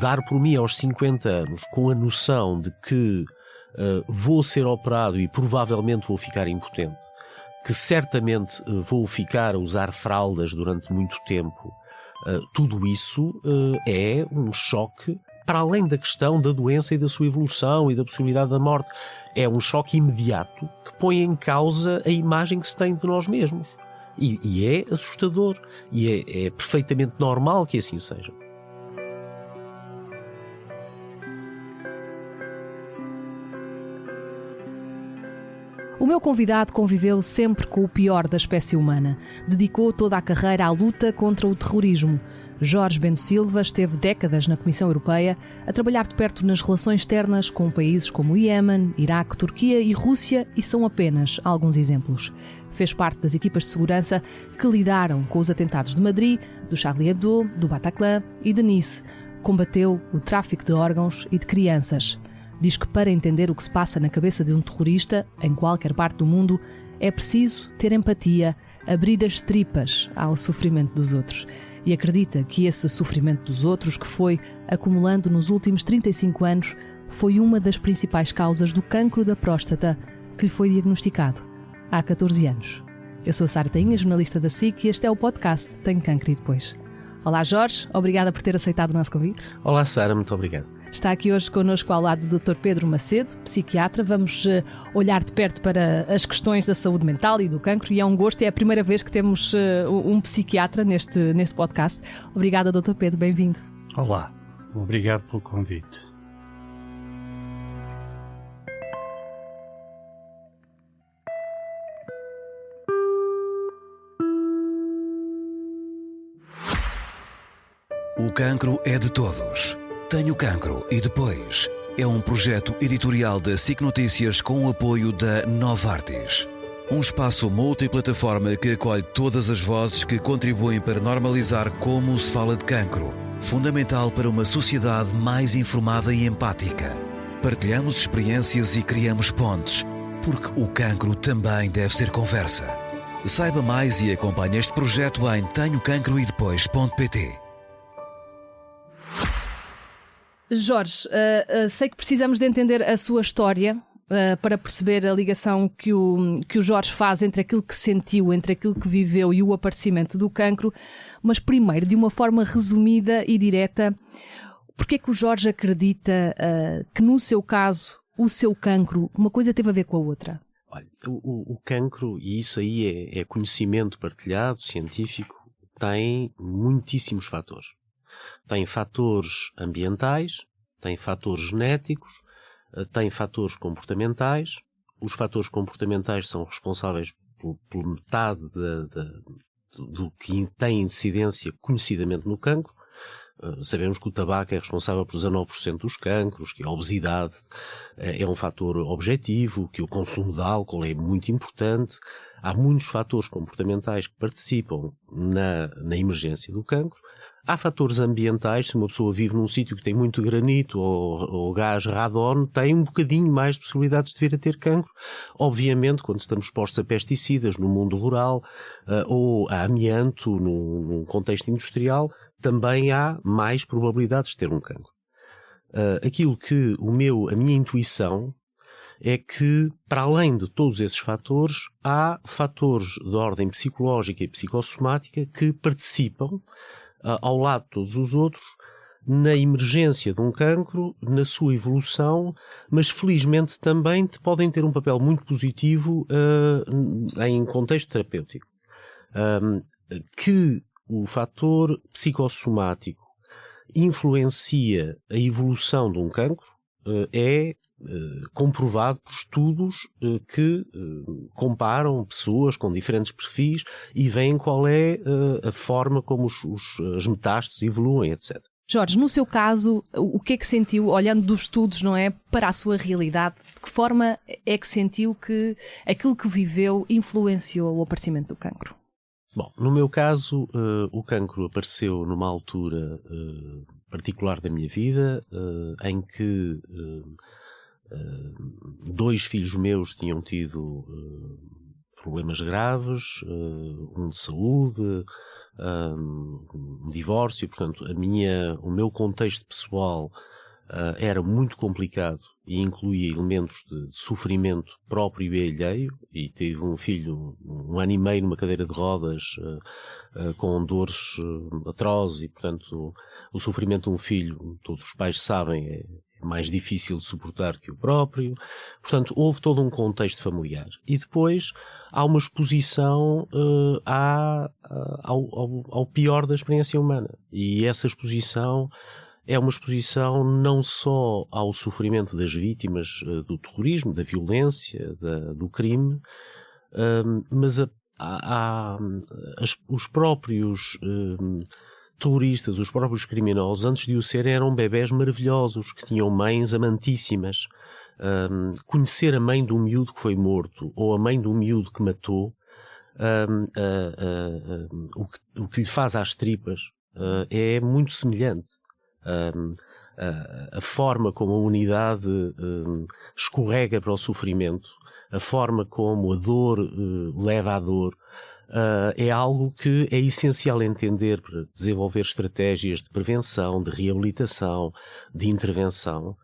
dar por mim aos 50 anos com a noção de que vou ser operado e provavelmente vou ficar impotente, que certamente vou ficar a usar fraldas durante muito tempo, tudo isso é um choque para além da questão da doença e da sua evolução e da possibilidade da morte. É um choque imediato que põe em causa a imagem que se tem de nós mesmos. E é assustador. E é perfeitamente normal que assim seja. O meu convidado conviveu sempre com o pior da espécie humana. Dedicou toda a carreira à luta contra o terrorismo. Jorge Bento Silva esteve décadas na Comissão Europeia a trabalhar de perto nas relações externas com países como o Iémen, Iraque, Turquia e Rússia, e são apenas alguns exemplos. Fez parte das equipas de segurança que lidaram com os atentados de Madrid, do Charlie Hebdo, do Bataclan e de Nice. Combateu o tráfico de órgãos e de crianças. Diz que para entender o que se passa na cabeça de um terrorista, em qualquer parte do mundo, é preciso ter empatia, abrir as tripas ao sofrimento dos outros. E acredita que esse sofrimento dos outros, que foi acumulando nos últimos 35 anos, foi uma das principais causas do cancro da próstata que lhe foi diagnosticado há 14 anos. Eu sou a Sara Tainha, jornalista da SIC, e este é o podcast Tenho Cancro e Depois. Olá Jorge, obrigada por ter aceitado o nosso convite. Olá Sara, muito obrigado. Está aqui hoje connosco ao lado do Dr. Pedro Macedo, psiquiatra. Vamos olhar de perto para as questões da saúde mental e do cancro, e é um gosto, é a primeira vez que temos um psiquiatra neste podcast. Obrigada, Dr. Pedro, bem-vindo. Olá, obrigado pelo convite. O cancro é de todos. Tenho Cancro e Depois é um projeto editorial da SIC Notícias com o apoio da Novartis. Um espaço multiplataforma que acolhe todas as vozes que contribuem para normalizar como se fala de cancro, fundamental para uma sociedade mais informada e empática. Partilhamos experiências e criamos pontes, porque o cancro também deve ser conversa. Saiba mais e acompanhe este projeto em tenhocancroedepois.pt. Jorge, sei que precisamos de entender a sua história para perceber a ligação que o Jorge faz entre aquilo que sentiu, entre aquilo que viveu e o aparecimento do cancro, mas primeiro, de uma forma resumida e direta, porque é que o Jorge acredita que no seu caso, o seu cancro, uma coisa teve a ver com a outra? Olha, o cancro, e isso aí é conhecimento partilhado, científico, tem muitíssimos fatores. Tem fatores ambientais, tem fatores genéticos, tem fatores comportamentais. Os fatores comportamentais são responsáveis por metade do que tem incidência conhecidamente no cancro. Sabemos que o tabaco é responsável por 19% dos cancros, que a obesidade é um fator objetivo, que o consumo de álcool é muito importante. Há muitos fatores comportamentais que participam na emergência do cancro. Há fatores ambientais. Se uma pessoa vive num sítio que tem muito granito ou gás radon, tem um bocadinho mais de possibilidades de vir a ter cancro. Obviamente, quando estamos expostos a pesticidas no mundo rural ou a amianto num contexto industrial, também há mais probabilidades de ter um cancro. Aquilo que a minha intuição é que, para além de todos esses fatores, há fatores de ordem psicológica e psicossomática que participam ao lado de todos os outros, na emergência de um cancro, na sua evolução, mas felizmente também podem ter um papel muito positivo em contexto terapêutico. Que o fator psicossomático influencia a evolução de um cancro é comprovado por estudos que comparam pessoas com diferentes perfis e veem qual é a forma como as metástases evoluem, etc. Jorge, no seu caso, o que é que sentiu, olhando dos estudos, não é, para a sua realidade? De que forma é que sentiu que aquilo que viveu influenciou o aparecimento do cancro? Bom, no meu caso, o cancro apareceu numa altura particular da minha vida, em que 2 filhos meus tinham tido problemas graves, um de saúde, um divórcio, portanto, o meu contexto pessoal era muito complicado e incluía elementos de sofrimento próprio e alheio, e tive um filho 1 ano e meio numa cadeira de rodas, com dores atrozes, e portanto o sofrimento de um filho, todos os pais sabem, é mais difícil de suportar que o próprio. Portanto, houve todo um contexto familiar. E depois há uma exposição ao pior da experiência humana. E essa exposição é uma exposição não só ao sofrimento das vítimas do terrorismo, da violência, do crime, mas os próprios terroristas, os próprios criminosos, antes de o serem, eram bebés maravilhosos, que tinham mães amantíssimas. Conhecer a mãe de um miúdo que foi morto, ou a mãe de um miúdo que matou, o que lhe faz às tripas, é muito semelhante. A forma como a unidade escorrega para o sofrimento, a forma como a dor leva à dor, é algo que é essencial entender para desenvolver estratégias de prevenção, de reabilitação, de intervenção.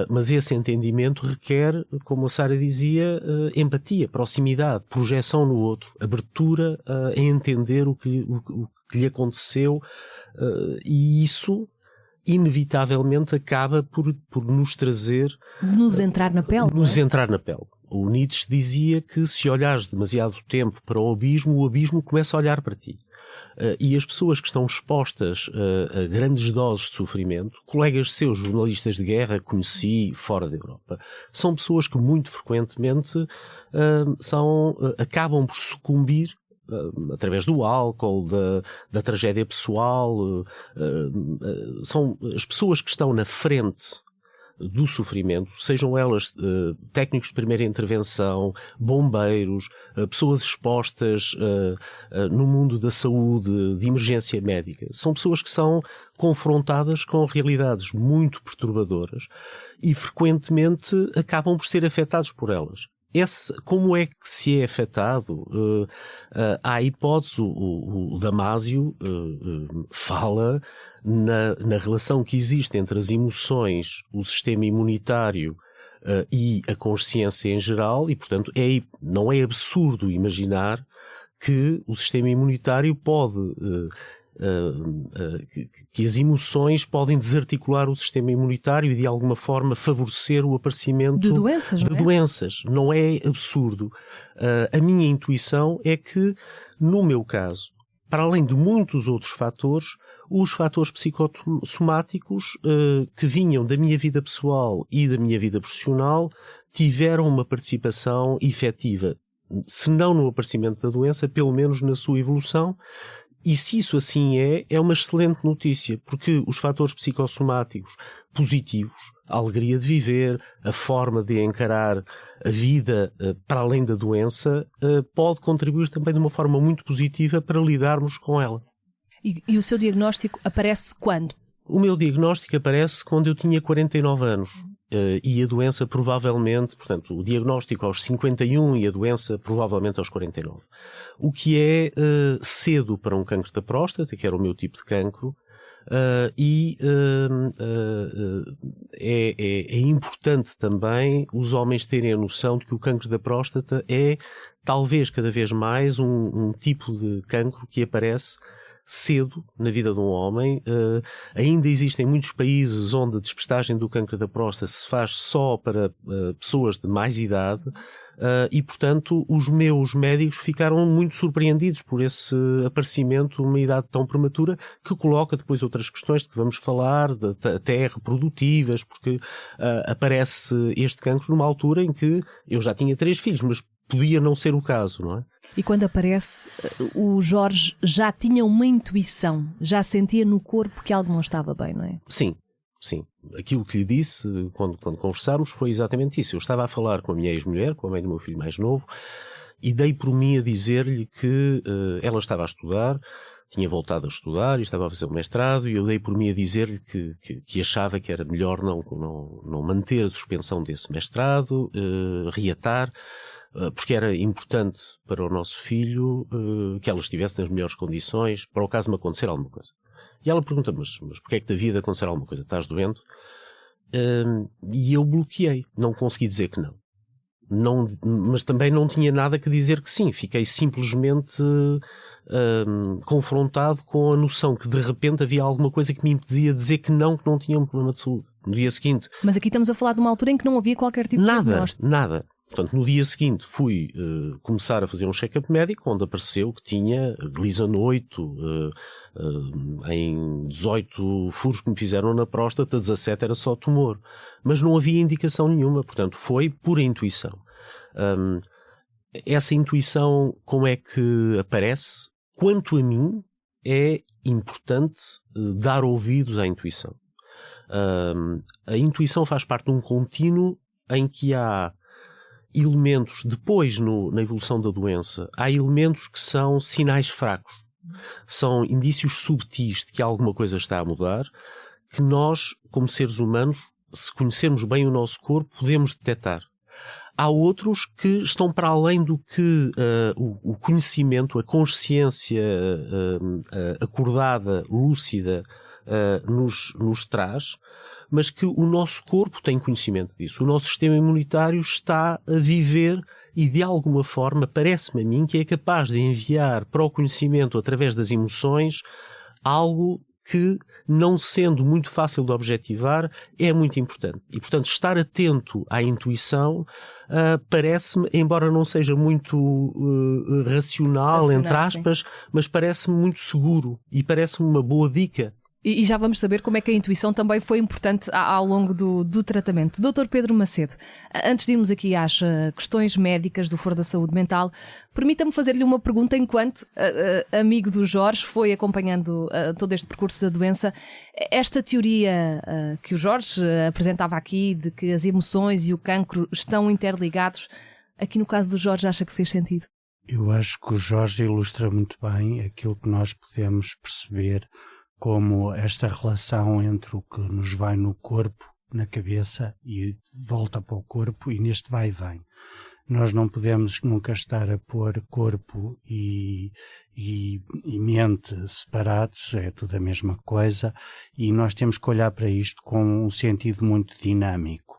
Mas esse entendimento requer, como a Sara dizia, empatia, proximidade, projeção no outro, abertura a entender o que lhe aconteceu, e isso inevitavelmente acaba por nos trazer... Nos entrar na pele. Nos entrar na pele. O Nietzsche dizia que se olhares demasiado tempo para o abismo começa a olhar para ti. E as pessoas que estão expostas a grandes doses de sofrimento, colegas seus, jornalistas de guerra, conheci fora da Europa, são pessoas que muito frequentemente acabam por sucumbir através do álcool, da tragédia pessoal. São as pessoas que estão na frente do sofrimento, sejam elas técnicos de primeira intervenção, bombeiros, pessoas expostas no mundo da saúde, de emergência médica. São pessoas que são confrontadas com realidades muito perturbadoras e frequentemente acabam por ser afetados por elas. Como é que se é afetado? Há a hipótese, o Damásio fala na relação que existe entre as emoções, o sistema imunitário e a consciência em geral, e portanto não é absurdo imaginar que o sistema imunitário pode... que as emoções podem desarticular o sistema imunitário e de alguma forma favorecer o aparecimento de doenças. Não é absurdo. A minha intuição é que, no meu caso, para além de muitos outros fatores, os fatores psicossomáticos que vinham da minha vida pessoal e da minha vida profissional tiveram uma participação efetiva, se não no aparecimento da doença, pelo menos na sua evolução. E se isso assim é uma excelente notícia, porque os fatores psicossomáticos positivos, a alegria de viver, a forma de encarar a vida para além da doença, pode contribuir também de uma forma muito positiva para lidarmos com ela. E o seu diagnóstico aparece quando? O meu diagnóstico aparece quando eu tinha 49 anos. E a doença provavelmente, portanto, o diagnóstico aos 51 e a doença provavelmente aos 49. O que é cedo para um cancro da próstata, que era o meu tipo de cancro, é importante também os homens terem a noção de que o cancro da próstata é talvez cada vez mais um tipo de cancro que aparece cedo na vida de um homem. Ainda existem muitos países onde a despistagem do cancro da próstata se faz só para pessoas de mais idade, e portanto os meus médicos ficaram muito surpreendidos por esse aparecimento numa idade tão prematura, que coloca depois outras questões de que vamos falar, até reprodutivas, porque aparece este cancro numa altura em que eu já tinha 3 filhos, mas podia não ser o caso, não é? E quando aparece, o Jorge já tinha uma intuição, já sentia no corpo que algo não estava bem, não é? Sim. Aquilo que lhe disse quando conversámos foi exatamente isso. Eu estava a falar com a minha ex-mulher, com a mãe do meu filho mais novo, e dei por mim a dizer-lhe que ela estava a estudar, tinha voltado a estudar e estava a fazer o mestrado, e eu dei por mim a dizer-lhe que achava que era melhor não manter a suspensão desse mestrado, reatar, porque era importante para o nosso filho que ela estivesse nas melhores condições para o caso de me acontecer alguma coisa. E ela pergunta, mas porquê é que te havia de acontecer alguma coisa? Estás doente? E eu bloqueei, não consegui dizer que não. Mas também não tinha nada que dizer que sim, fiquei simplesmente confrontado com a noção que de repente havia alguma coisa que me impedia de dizer que não tinha um problema de saúde. No dia seguinte... Mas aqui estamos a falar de uma altura em que não havia qualquer tipo de diagnóstico. Nada. Portanto, no dia seguinte fui começar a fazer um check-up médico, onde apareceu que tinha glisanoito, em 18 furos que me fizeram na próstata, 17 era só tumor. Mas não havia indicação nenhuma, portanto foi pura intuição. Essa intuição, como é que aparece? Quanto a mim, é importante dar ouvidos à intuição. A intuição faz parte de um contínuo em que há elementos, depois na evolução da doença, há elementos que são sinais fracos. São indícios subtis de que alguma coisa está a mudar, que nós, como seres humanos, se conhecermos bem o nosso corpo, podemos detectar. Há outros que estão para além do que o conhecimento, a consciência acordada, lúcida, nos traz, mas que o nosso corpo tem conhecimento disso. O nosso sistema imunitário está a viver e, de alguma forma, parece-me a mim que é capaz de enviar para o conhecimento, através das emoções, algo que, não sendo muito fácil de objetivar, é muito importante. E, portanto, estar atento à intuição parece-me, embora não seja muito racional, entre aspas, sim, mas parece-me muito seguro e parece-me uma boa dica. E já vamos saber como é que a intuição também foi importante ao longo do tratamento. Dr. Pedro Macedo, antes de irmos aqui às questões médicas do Foro da Saúde Mental, permita-me fazer-lhe uma pergunta enquanto amigo do Jorge, foi acompanhando todo este percurso da doença. Esta teoria que o Jorge apresentava aqui, de que as emoções e o cancro estão interligados, aqui no caso do Jorge acha que fez sentido? Eu acho que o Jorge ilustra muito bem aquilo que nós podemos perceber como esta relação entre o que nos vai no corpo, na cabeça e volta para o corpo, e neste vai e vem. Nós não podemos nunca estar a pôr corpo e mente separados, é tudo a mesma coisa, e nós temos que olhar para isto com um sentido muito dinâmico.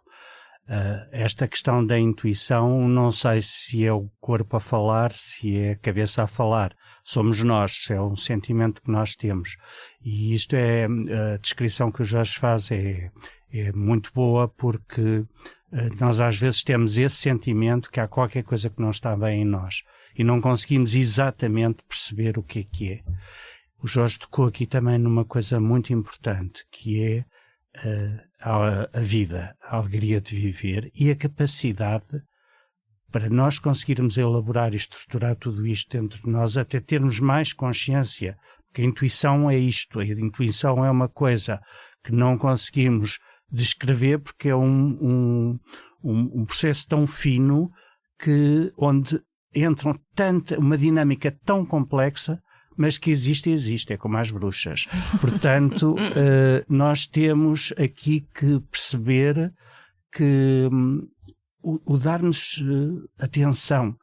Esta questão da intuição, não sei se é o corpo a falar, se é a cabeça a falar. Somos nós, é um sentimento que nós temos. E isto é, a descrição que o Jorge faz é muito boa, porque nós às vezes temos esse sentimento que há qualquer coisa que não está bem em nós e não conseguimos exatamente perceber o que é. O Jorge tocou aqui também numa coisa muito importante, que é a vida, a alegria de viver e a capacidade para nós conseguirmos elaborar e estruturar tudo isto dentro de nós, até termos mais consciência, porque a intuição é isto, a intuição é uma coisa que não conseguimos descrever porque é um processo tão fino onde entram uma dinâmica tão complexa, mas que existe, é como as bruxas. Portanto, nós temos aqui que perceber que o dar-nos atenção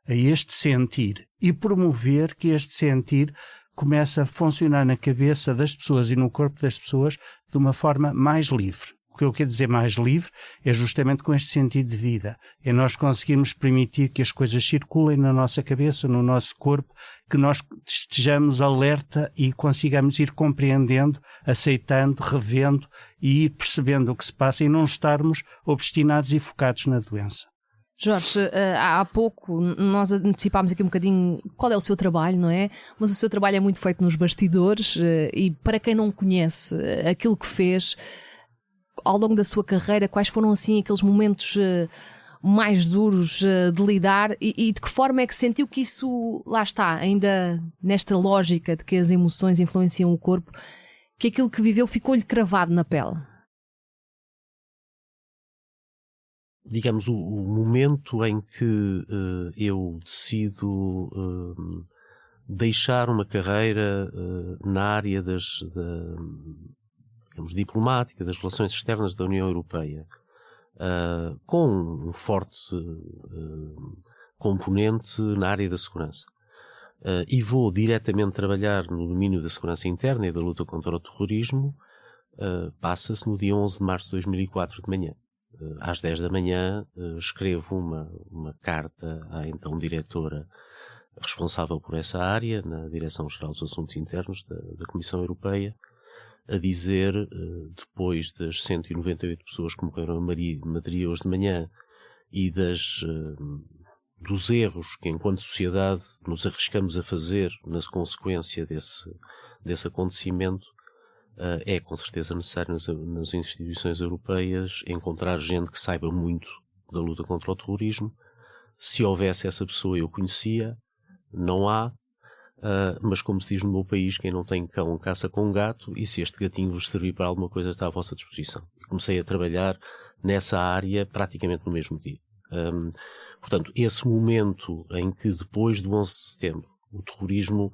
a este sentir e promover que este sentir comece a funcionar na cabeça das pessoas e no corpo das pessoas de uma forma mais livre. O que eu quero dizer mais livre é justamente com este sentido de vida. É nós conseguirmos permitir que as coisas circulem na nossa cabeça, no nosso corpo, que nós estejamos alerta e consigamos ir compreendendo, aceitando, revendo e ir percebendo o que se passa e não estarmos obstinados e focados na doença. Jorge, há pouco nós antecipámos aqui um bocadinho qual é o seu trabalho, não é? Mas o seu trabalho é muito feito nos bastidores e para quem não conhece aquilo que fez ao longo da sua carreira, quais foram assim aqueles momentos mais duros de lidar e de que forma é que sentiu que isso, lá está, ainda nesta lógica de que as emoções influenciam o corpo, que aquilo que viveu ficou-lhe cravado na pele? Digamos, o momento em que eu decido deixar uma carreira na área digamos, diplomática, das relações externas da União Europeia, com um forte componente na área da segurança. E vou diretamente trabalhar no domínio da segurança interna e da luta contra o terrorismo. Passa-se no dia 11 de março de 2004 de manhã. Às 10 da manhã escrevo uma carta à então diretora responsável por essa área, na Direção-Geral dos Assuntos Internos da Comissão Europeia, a dizer, depois das 198 pessoas que morreram em Madrid hoje de manhã e dos erros que, enquanto sociedade, nos arriscamos a fazer na consequência desse acontecimento, é com certeza necessário nas instituições europeias encontrar gente que saiba muito da luta contra o terrorismo. Se houvesse essa pessoa, eu conhecia. Não há, mas como se diz no meu país, quem não tem cão caça com um gato, e se este gatinho vos servir para alguma coisa, está à vossa disposição. Comecei a trabalhar nessa área praticamente no mesmo dia. Portanto, esse momento em que, depois do 11 de setembro, o terrorismo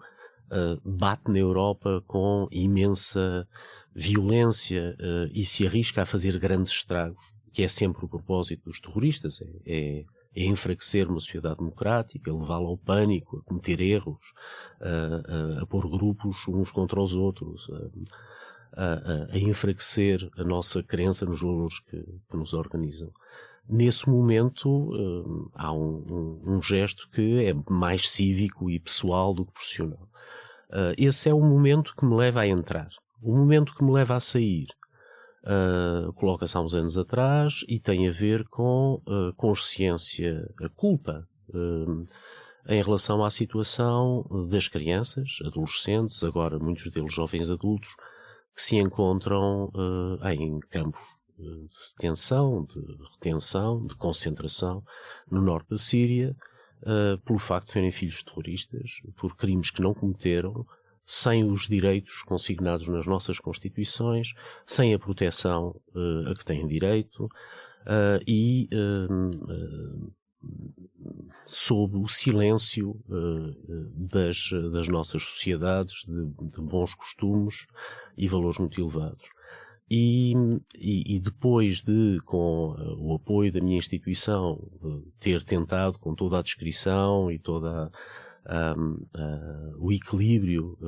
bate na Europa com imensa violência e se arrisca a fazer grandes estragos, que é sempre o propósito dos terroristas, é enfraquecer uma sociedade democrática, levá-la ao pânico, a cometer erros, a pôr grupos uns contra os outros, a enfraquecer a nossa crença nos valores que nos organizam. Nesse momento há um gesto que é mais cívico e pessoal do que profissional. Esse é o momento que me leva a entrar. O momento que me leva a sair coloca-se há uns anos atrás e tem a ver com a consciência, a culpa em relação à situação das crianças, adolescentes, agora muitos deles jovens adultos, que se encontram em campos de detenção, de retenção, de concentração no norte da Síria, pelo facto de serem filhos de terroristas, por crimes que não cometeram, sem os direitos consignados nas nossas Constituições, sem a proteção a que têm direito e sob o silêncio das nossas sociedades de bons costumes e valores muito elevados. E depois de, com o apoio da minha instituição, ter tentado com toda a descrição e toda o equilíbrio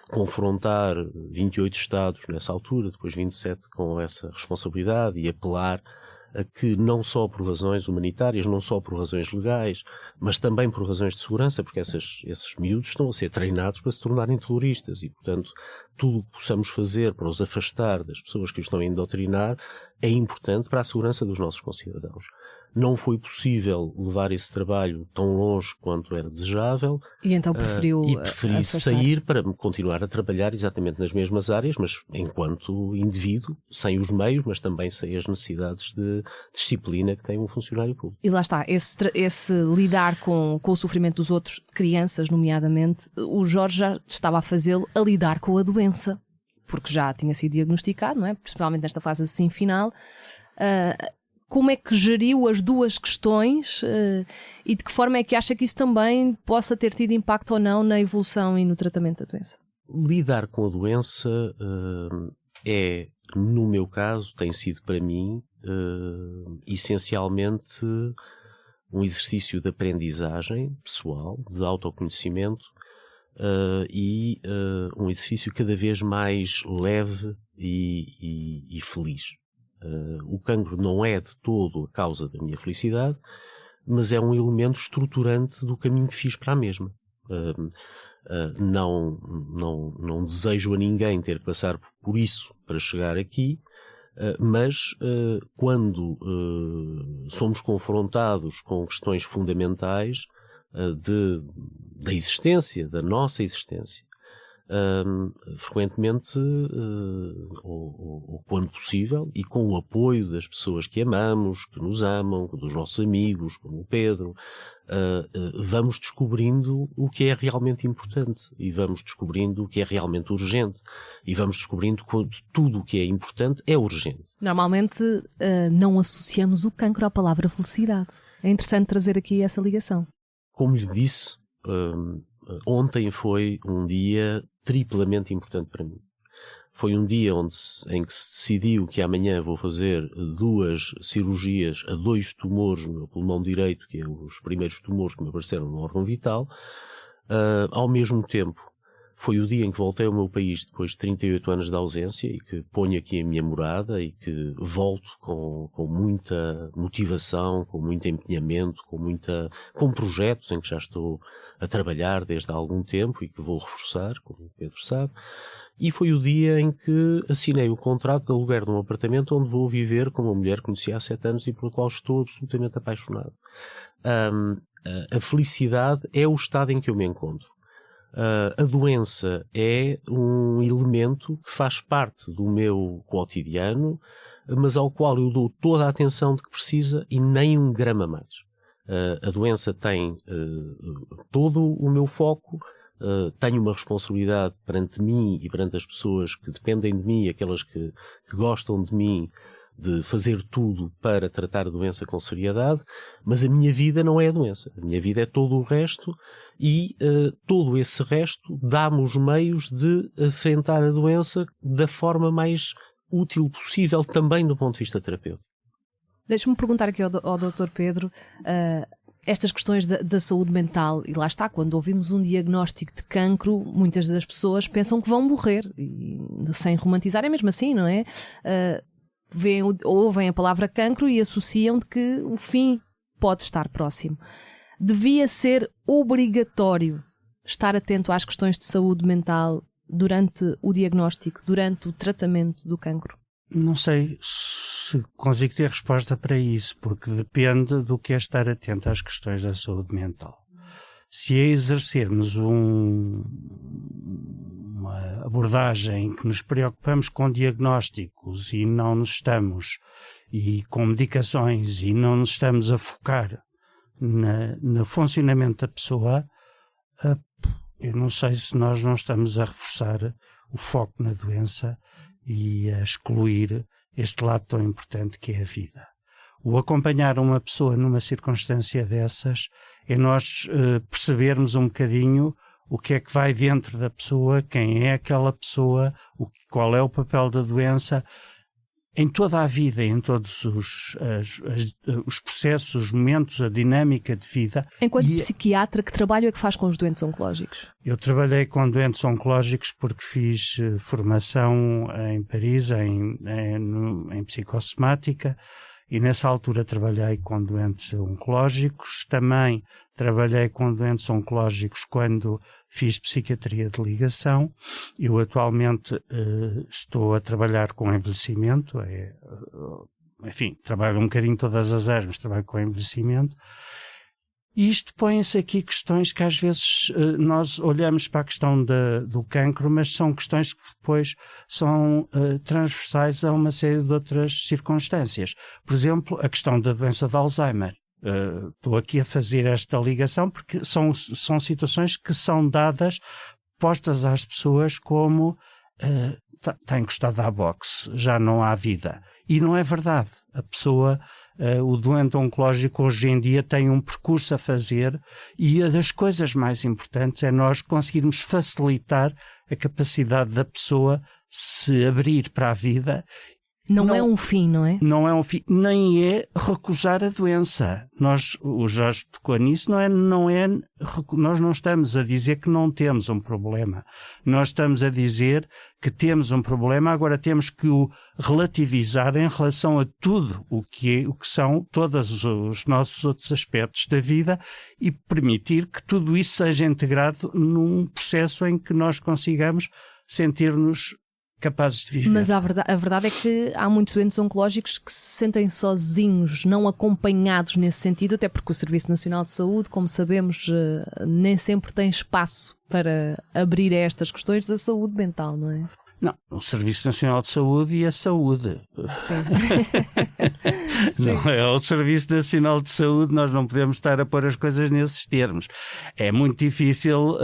confrontar 28 Estados nessa altura, depois 27 com essa responsabilidade e apelar a que não só por razões humanitárias, não só por razões legais, mas também por razões de segurança, porque esses miúdos estão a ser treinados para se tornarem terroristas e, portanto, tudo o que possamos fazer para os afastar das pessoas que os estão a indoutrinar é importante para a segurança dos nossos concidadãos. Não foi possível levar esse trabalho tão longe quanto era desejável. E então preferi sair para continuar a trabalhar exatamente nas mesmas áreas, mas enquanto indivíduo, sem os meios, mas também sem as necessidades de disciplina que tem um funcionário público. E lá está, esse lidar com o sofrimento dos outros, crianças nomeadamente, o Jorge já estava a fazê-lo a lidar com a doença, porque já tinha sido diagnosticado, não é? Principalmente nesta fase assim final. Como é que geriu as duas questões e de que forma é que acha que isso também possa ter tido impacto ou não na evolução e no tratamento da doença? Lidar com a doença no meu caso, tem sido para mim essencialmente um exercício de aprendizagem pessoal, de autoconhecimento e um exercício cada vez mais leve e feliz. O cancro não é de todo a causa da minha felicidade, mas é um elemento estruturante do caminho que fiz para a mesma. Não desejo a ninguém ter que passar por isso para chegar aqui, mas quando somos confrontados com questões fundamentais da existência, da nossa existência, frequentemente ou quando possível e com o apoio das pessoas que amamos, que nos amam, dos nossos amigos, como o Pedro, vamos descobrindo o que é realmente importante e vamos descobrindo o que é realmente urgente e vamos descobrindo que tudo o que é importante é urgente. Normalmente não associamos o cancro à palavra felicidade. É interessante trazer aqui essa ligação. Como lhe disse, ontem foi um dia triplamente importante para mim. Foi um dia em que se decidiu que amanhã vou fazer 2 cirurgias a 2 tumores no meu pulmão direito, que é os primeiros tumores que me apareceram no órgão vital. Ao mesmo tempo, foi o dia em que voltei ao meu país depois de 38 anos de ausência e que ponho aqui a minha morada e que volto com muita motivação, com muito empenhamento, com projetos em que já estou a trabalhar desde há algum tempo e que vou reforçar, como o Pedro sabe. E foi o dia em que assinei o contrato de aluguer de um apartamento onde vou viver com uma mulher que conheci há 7 anos e pela qual estou absolutamente apaixonado. A felicidade é o estado em que eu me encontro. A doença é um elemento que faz parte do meu cotidiano, mas ao qual eu dou toda a atenção de que precisa e nem um grama mais. A doença tem todo o meu foco, tenho uma responsabilidade perante mim e perante as pessoas que dependem de mim, aquelas que gostam de mim, de fazer tudo para tratar a doença com seriedade, mas a minha vida não é a doença. A minha vida é todo o resto e todo esse resto dá-me os meios de enfrentar a doença da forma mais útil possível, também do ponto de vista terapêutico. Deixa-me perguntar aqui ao Dr. Pedro, estas questões da saúde mental, e lá está, quando ouvimos um diagnóstico de cancro, muitas das pessoas pensam que vão morrer, e, sem romantizar, é mesmo assim, não é? Ouvem a palavra cancro e associam de que o fim pode estar próximo. Devia ser obrigatório estar atento às questões de saúde mental durante o diagnóstico, durante o tratamento do cancro? Não sei se consigo ter resposta para isso, porque depende do que é estar atento às questões da saúde mental. Se é exercermos uma abordagem em que nos preocupamos com diagnósticos e não nos estamos, e com medicações, e não nos estamos a focar no funcionamento da pessoa, eu não sei se nós não estamos a reforçar o foco na doença e a excluir este lado tão importante que é a vida. O acompanhar uma pessoa numa circunstância dessas é nós percebermos um bocadinho o que é que vai dentro da pessoa, quem é aquela pessoa, qual é o papel da doença em toda a vida, em todos os processos, os momentos, a dinâmica de vida. Enquanto psiquiatra, que trabalho é que faz com os doentes oncológicos? Eu trabalhei com doentes oncológicos porque fiz formação em Paris, em psicossomática, e nessa altura trabalhei com doentes oncológicos. Também trabalhei com doentes oncológicos quando fiz psiquiatria de ligação. Eu atualmente estou a trabalhar com envelhecimento, enfim, trabalho um bocadinho todas as áreas, mas trabalho com envelhecimento. E isto põe-se aqui questões que às vezes nós olhamos para a questão do cancro, mas são questões que depois são transversais a uma série de outras circunstâncias. Por exemplo, a questão da doença de Alzheimer. Estou aqui a fazer esta ligação porque são situações que são dadas, postas às pessoas como está encostado à boxe, já não há vida. E não é verdade. A pessoa, o doente oncológico hoje em dia tem um percurso a fazer e uma das coisas mais importantes é nós conseguirmos facilitar a capacidade da pessoa se abrir para a vida. Não é um fim, não é? Não é um fim, nem é recusar a doença. O Jorge tocou nisso, nós não estamos a dizer que não temos um problema. Nós estamos a dizer que temos um problema, agora temos que o relativizar em relação a tudo o que são todos os nossos outros aspectos da vida e permitir que tudo isso seja integrado num processo em que nós consigamos sentir-nos capazes de viver. Mas a verdade é que há muitos doentes oncológicos que se sentem sozinhos, não acompanhados nesse sentido, até porque o Serviço Nacional de Saúde, como sabemos, nem sempre tem espaço para abrir a estas questões da saúde mental, não é? Não, o Serviço Nacional de Saúde e a saúde. Sim. Não é o Serviço Nacional de Saúde, nós não podemos estar a pôr as coisas nesses termos. É muito difícil,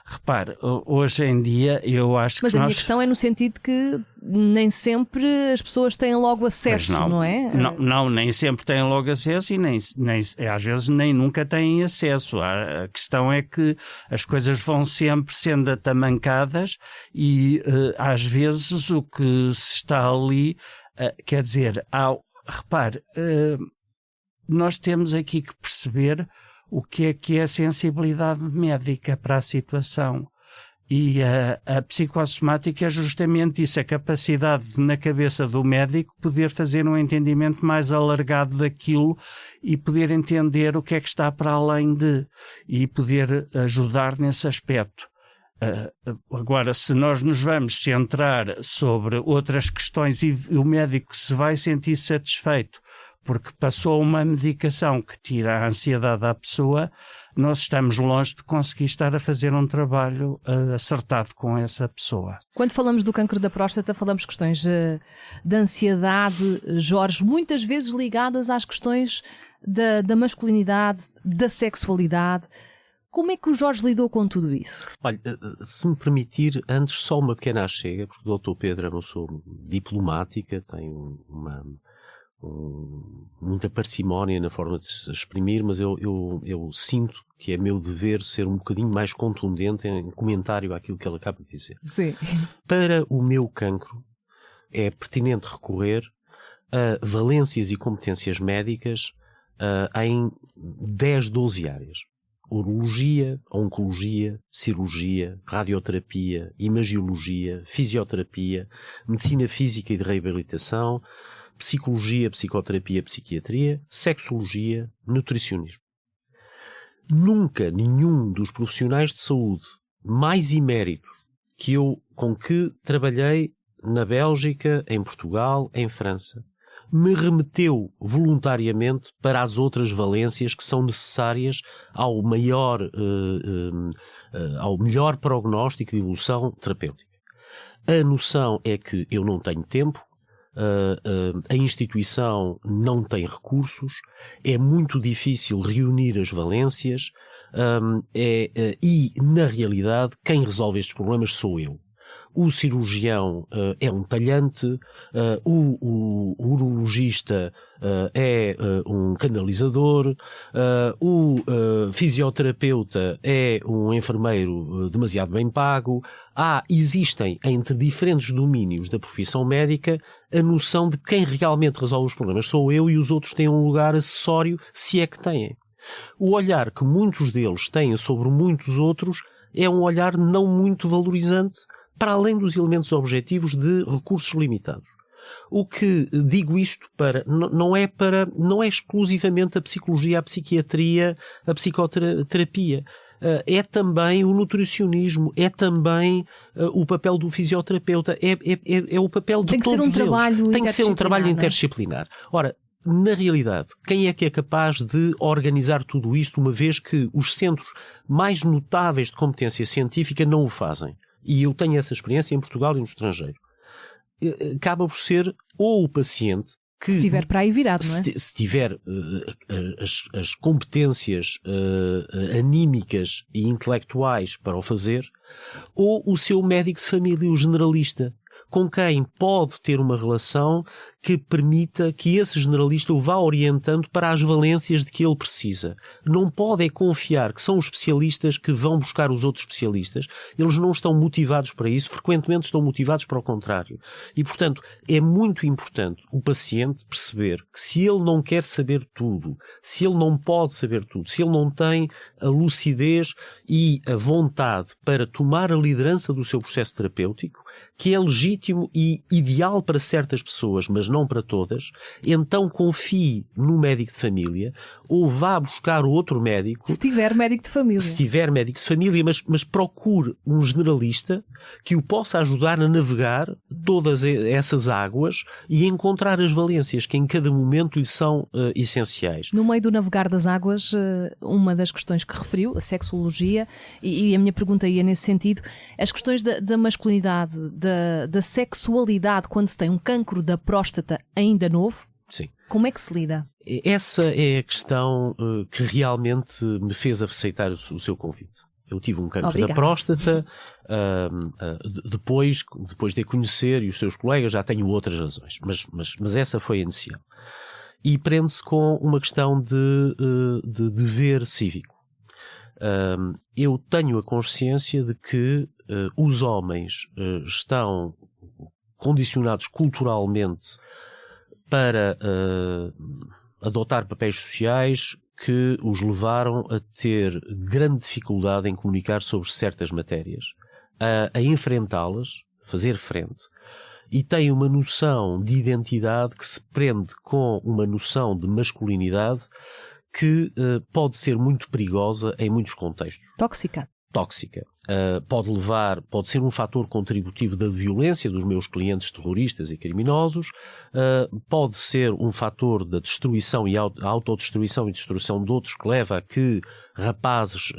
repare, hoje em dia eu acho Mas que a minha questão é no sentido que nem sempre as pessoas têm logo acesso, não é? Não, nem sempre têm logo acesso e nem às vezes nem nunca têm acesso. A questão é que as coisas vão sempre sendo atamancadas e às vezes o que se está ali, quer dizer, repare, nós temos aqui que perceber o que é a sensibilidade médica para a situação. E a psicossomática é justamente isso, a capacidade de, na cabeça do médico, poder fazer um entendimento mais alargado daquilo e poder entender o que é que está para além de, e poder ajudar nesse aspecto. Agora, se nós nos vamos centrar sobre outras questões e o médico se vai sentir satisfeito porque passou uma medicação que tira a ansiedade à pessoa, nós estamos longe de conseguir estar a fazer um trabalho acertado com essa pessoa. Quando falamos do cancro da próstata, falamos de questões de ansiedade, Jorge, muitas vezes ligadas às questões da masculinidade, da sexualidade. Como é que o Jorge lidou com tudo isso? Olha, se me permitir, antes só uma pequena achega, porque o Dr. Pedro é uma pessoa diplomática, tem muita parcimónia na forma de se exprimir, mas eu sinto que é meu dever ser um bocadinho mais contundente em comentário àquilo que ele acaba de dizer. Sim. Para o meu cancro, é pertinente recorrer a valências e competências médicas em 10, 12 áreas. Urologia, oncologia, cirurgia, radioterapia, imagiologia, fisioterapia, medicina física e de reabilitação, psicologia, psicoterapia, psiquiatria, sexologia, nutricionismo. Nunca nenhum dos profissionais de saúde mais eméritos com que trabalhei na Bélgica, em Portugal, em França, me remeteu voluntariamente para as outras valências que são necessárias ao melhor prognóstico de evolução terapêutica. A noção é que eu não tenho tempo, a instituição não tem recursos, é muito difícil reunir as valências e, na realidade, quem resolve estes problemas sou eu. O cirurgião é um talhante, o urologista é um canalizador, o fisioterapeuta é um enfermeiro demasiado bem pago. Existem entre diferentes domínios da profissão médica a noção de quem realmente resolve os problemas sou eu e os outros têm um lugar acessório, se é que têm. O olhar que muitos deles têm sobre muitos outros é um olhar não muito valorizante, para além dos elementos objetivos de recursos limitados. O que digo isto não é exclusivamente a psicologia, a psiquiatria, a psicoterapia. É também o nutricionismo, é também o papel do fisioterapeuta, é o papel de todos eles. Tem que ser um trabalho interdisciplinar. Ora, na realidade, quem é que é capaz de organizar tudo isto, uma vez que os centros mais notáveis de competência científica não o fazem? E eu tenho essa experiência em Portugal e no estrangeiro. Acaba por ser ou o paciente que... Se estiver para aí virado, não é? Se tiver as competências anímicas e intelectuais para o fazer, ou o seu médico de família, o generalista, com quem pode ter uma relação que permita que esse generalista o vá orientando para as valências de que ele precisa. Não pode confiar que são os especialistas que vão buscar os outros especialistas. Eles não estão motivados para isso, frequentemente estão motivados para o contrário. E, portanto, é muito importante o paciente perceber que se ele não quer saber tudo, se ele não pode saber tudo, se ele não tem a lucidez e a vontade para tomar a liderança do seu processo terapêutico, que é legítimo e ideal para certas pessoas, mas não para todas, então confie no médico de família ou vá buscar outro médico. Se tiver médico de família. Se tiver médico de família, mas procure um generalista que o possa ajudar a navegar todas essas águas e encontrar as valências que em cada momento lhe são essenciais. No meio do navegar das águas, uma das questões que referiu, a sexologia, e a minha pergunta ia nesse sentido, as questões da masculinidade, da sexualidade quando se tem um cancro da próstata ainda novo. Sim. Como é que se lida? Essa é a questão que realmente me fez aceitar o seu convite. Eu tive um cancro da próstata, Depois de a conhecer e os seus colegas já tenho outras razões, mas essa foi a inicial. E prende-se com uma questão de dever cívico. Eu tenho a consciência de que os homens estão condicionados culturalmente para adotar papéis sociais que os levaram a ter grande dificuldade em comunicar sobre certas matérias, a enfrentá-las, fazer frente, e têm uma noção de identidade que se prende com uma noção de masculinidade que pode ser muito perigosa em muitos contextos. Tóxica. Pode ser um fator contributivo da violência dos meus clientes terroristas e criminosos, pode ser um fator da destruição e autodestruição e destruição de outros que leva a que rapazes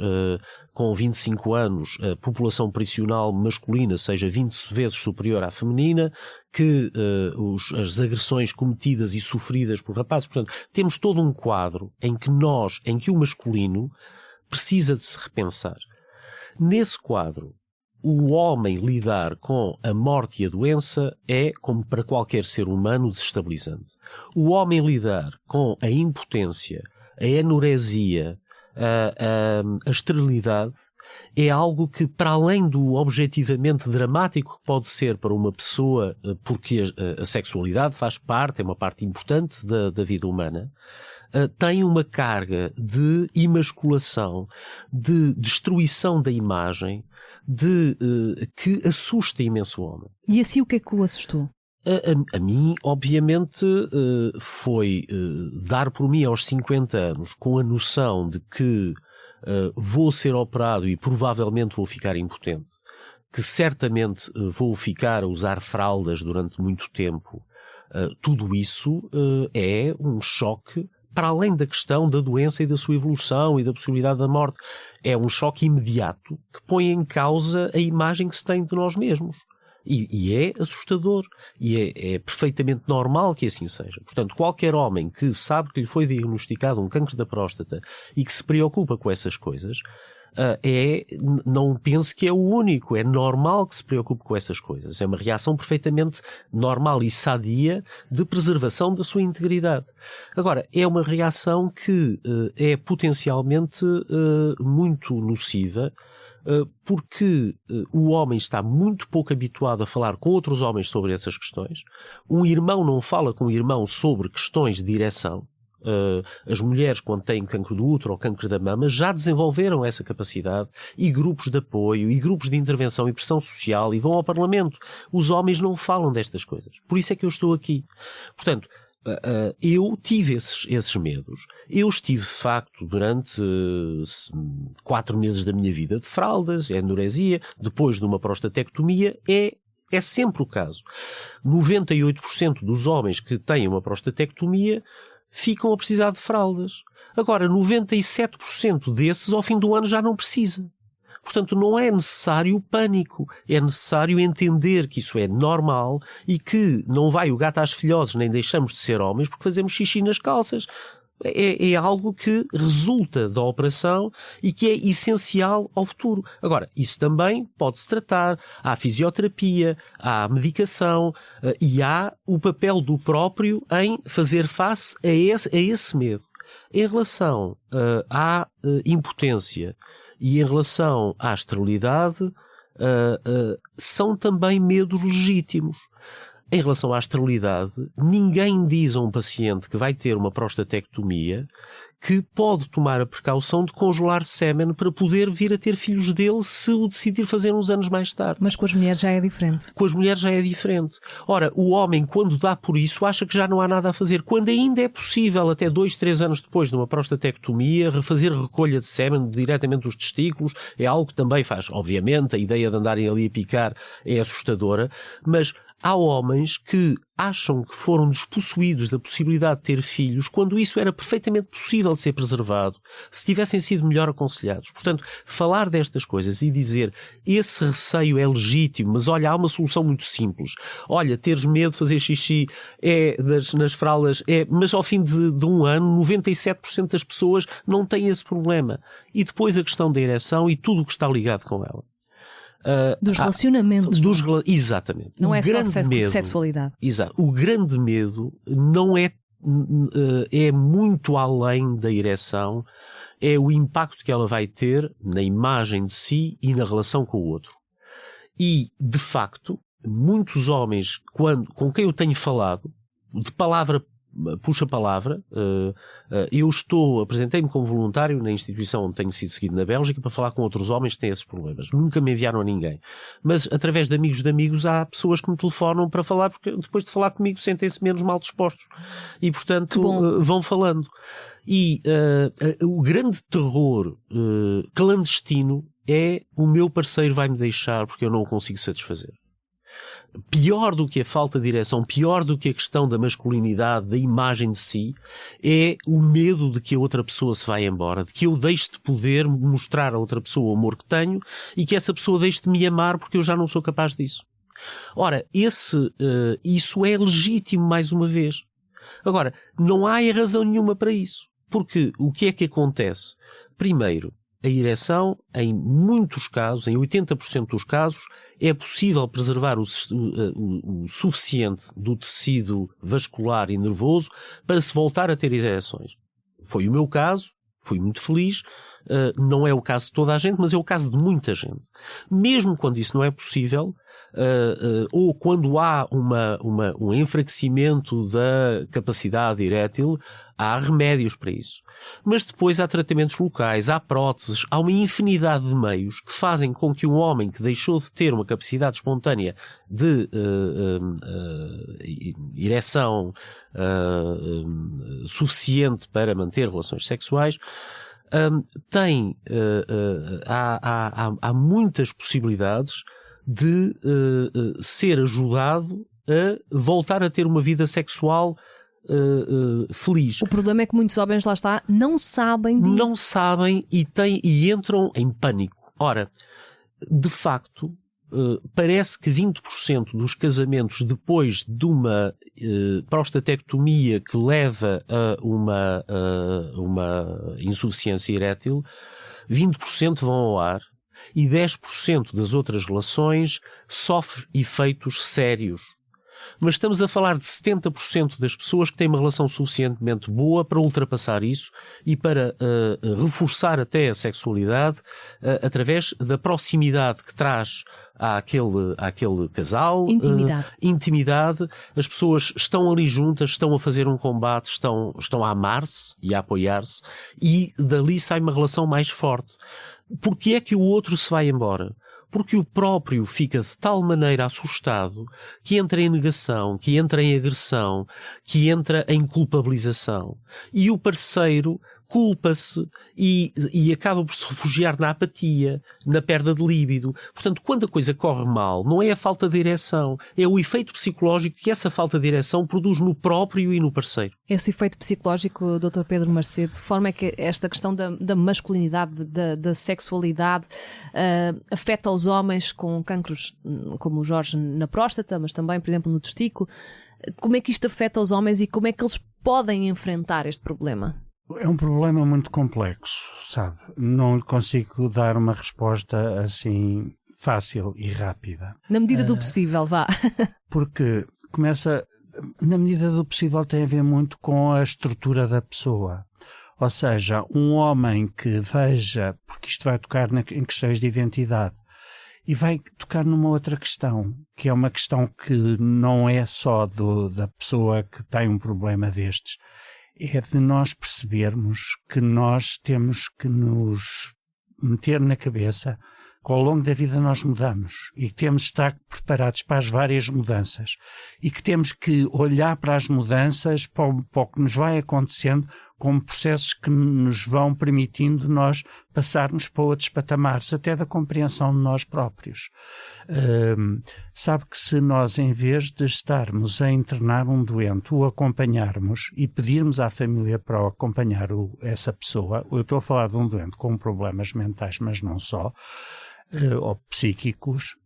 com 25 anos, a população prisional masculina seja 20 vezes superior à feminina, que as agressões cometidas e sofridas por rapazes. Portanto, temos todo um quadro em que o masculino precisa de se repensar. Nesse quadro, o homem lidar com a morte e a doença é, como para qualquer ser humano, desestabilizante. O homem lidar com a impotência, a anorexia, a esterilidade, é algo que, para além do objetivamente dramático que pode ser para uma pessoa, porque a sexualidade faz parte, é uma parte importante da vida humana, tem uma carga de emasculação, de destruição da imagem, que assusta imenso o homem. E assim o que é que o assustou? A mim, obviamente, foi dar por mim aos 50 anos com a noção de que vou ser operado e provavelmente vou ficar impotente, que certamente vou ficar a usar fraldas durante muito tempo. Tudo isso é um choque para além da questão da doença e da sua evolução e da possibilidade da morte. É um choque imediato que põe em causa a imagem que se tem de nós mesmos. E é assustador. E é perfeitamente normal que assim seja. Portanto, qualquer homem que sabe que lhe foi diagnosticado um cancro da próstata e que se preocupa com essas coisas, não pense que é o único. É normal que se preocupe com essas coisas. É uma reação perfeitamente normal e sadia de preservação da sua integridade. Agora, é uma reação que é potencialmente muito nociva, porque o homem está muito pouco habituado a falar com outros homens sobre essas questões. Um irmão não fala com um irmão sobre questões de direção. As mulheres, quando têm cancro do útero ou cancro da mama, já desenvolveram essa capacidade, e grupos de apoio, e grupos de intervenção e pressão social, e vão ao Parlamento. Os homens não falam destas coisas. Por isso é que eu estou aqui. Portanto, eu tive esses medos. Eu estive, de facto, durante 4 meses da minha vida de fraldas, anorexia, depois de uma prostatectomia. É sempre o caso. 98% dos homens que têm uma prostatectomia ficam a precisar de fraldas. Agora, 97% desses, ao fim do ano, já não precisa. Portanto, não é necessário pânico. É necessário entender que isso é normal e que não vai o gato às filhoses, nem deixamos de ser homens porque fazemos xixi nas calças. É algo que resulta da operação e que é essencial ao futuro. Agora, isso também pode-se tratar. Há fisioterapia, há medicação e há o papel do próprio em fazer face a esse medo. Em relação à impotência e em relação à esterilidade, são também medos legítimos. Em relação à esterilidade, ninguém diz a um paciente que vai ter uma prostatectomia que pode tomar a precaução de congelar sêmen para poder vir a ter filhos dele se o decidir fazer uns anos mais tarde. Mas com as mulheres já é diferente. Com as mulheres já é diferente. Ora, o homem, quando dá por isso, acha que já não há nada a fazer. Quando ainda é possível, até 2, 3 anos depois de uma prostatectomia, refazer recolha de sêmen diretamente dos testículos, é algo que também faz. Obviamente, a ideia de andarem ali a picar é assustadora, mas há homens que acham que foram despossuídos da possibilidade de ter filhos quando isso era perfeitamente possível de ser preservado, se tivessem sido melhor aconselhados. Portanto, falar destas coisas e dizer esse receio é legítimo, mas olha, há uma solução muito simples. Olha, teres medo de fazer xixi nas fraldas, mas ao fim de um ano, 97% das pessoas não têm esse problema. E depois a questão da ereção e tudo o que está ligado com ela. Dos relacionamentos. Exatamente. Não é só sexualidade. Exato. O grande medo não é muito além da ereção, é o impacto que ela vai ter na imagem de si e na relação com o outro. E, de facto, muitos homens com quem eu tenho falado, de palavra puxa palavra, eu apresentei-me como voluntário na instituição onde tenho sido seguido na Bélgica para falar com outros homens que têm esses problemas. Nunca me enviaram a ninguém. Mas, através de amigos, há pessoas que me telefonam para falar, porque depois de falar comigo sentem-se menos mal dispostos. E, portanto, vão falando. E o grande terror clandestino é o meu parceiro vai-me deixar porque eu não o consigo satisfazer. Pior do que a falta de ereção, pior do que a questão da masculinidade, da imagem de si, é o medo de que a outra pessoa se vá embora, de que eu deixe de poder mostrar a outra pessoa o amor que tenho e que essa pessoa deixe de me amar porque eu já não sou capaz disso. Ora, isso é legítimo mais uma vez. Agora, não há razão nenhuma para isso. Porque o que é que acontece? Primeiro, a ereção, em muitos casos, em 80% dos casos, é possível preservar o suficiente do tecido vascular e nervoso para se voltar a ter ereções. Foi o meu caso, fui muito feliz, não é o caso de toda a gente, mas é o caso de muita gente. Mesmo quando isso não é possível, ou quando há um enfraquecimento da capacidade erétil, há remédios para isso. Mas depois há tratamentos locais, há próteses, há uma infinidade de meios que fazem com que um homem que deixou de ter uma capacidade espontânea de ereção suficiente para manter relações sexuais, há muitas possibilidades de ser ajudado a voltar a ter uma vida sexual feliz. O problema é que muitos homens, lá está, não sabem disso. Não sabem e entram em pânico. Ora, de facto, parece que 20% dos casamentos depois de uma prostatectomia que leva a uma insuficiência erétil, 20% vão ao ar e 10% das outras relações sofre efeitos sérios. Mas estamos a falar de 70% das pessoas que têm uma relação suficientemente boa para ultrapassar isso e para reforçar até a sexualidade através da proximidade que traz àquele casal. Intimidade. As pessoas estão ali juntas, estão a fazer um combate, estão a amar-se e a apoiar-se e dali sai uma relação mais forte. Porquê é que o outro se vai embora? Porque o próprio fica de tal maneira assustado que entra em negação, que entra em agressão, que entra em culpabilização. E o parceiro culpa-se e acaba por se refugiar na apatia, na perda de líbido. Portanto, quando a coisa corre mal, não é a falta de ereção, é o efeito psicológico que essa falta de ereção produz no próprio e no parceiro. Esse efeito psicológico, Dr. Pedro Macedo, de forma é que esta questão da masculinidade, da sexualidade, afeta os homens com cancros como o Jorge na próstata, mas também, por exemplo, no testículo. Como é que isto afeta os homens e como é que eles podem enfrentar este problema? É um problema muito complexo, sabe? Não consigo dar uma resposta assim fácil e rápida. Na medida do possível, vá. Porque na medida do possível tem a ver muito com a estrutura da pessoa. Ou seja, um homem que veja, porque isto vai tocar em questões de identidade, e vai tocar numa outra questão, que é uma questão que não é só da pessoa que tem um problema destes, é de nós percebermos que nós temos que nos meter na cabeça que ao longo da vida nós mudamos e que temos de estar preparados para as várias mudanças e que temos que olhar para as mudanças, para o que nos vai acontecendo, como processos que nos vão permitindo nós passarmos para outros patamares, até da compreensão de nós próprios. Sabe que se nós, em vez de estarmos a internar um doente, o acompanharmos e pedirmos à família para o acompanhar essa pessoa, eu estou a falar de um doente com problemas mentais, mas não só, ou psíquicos,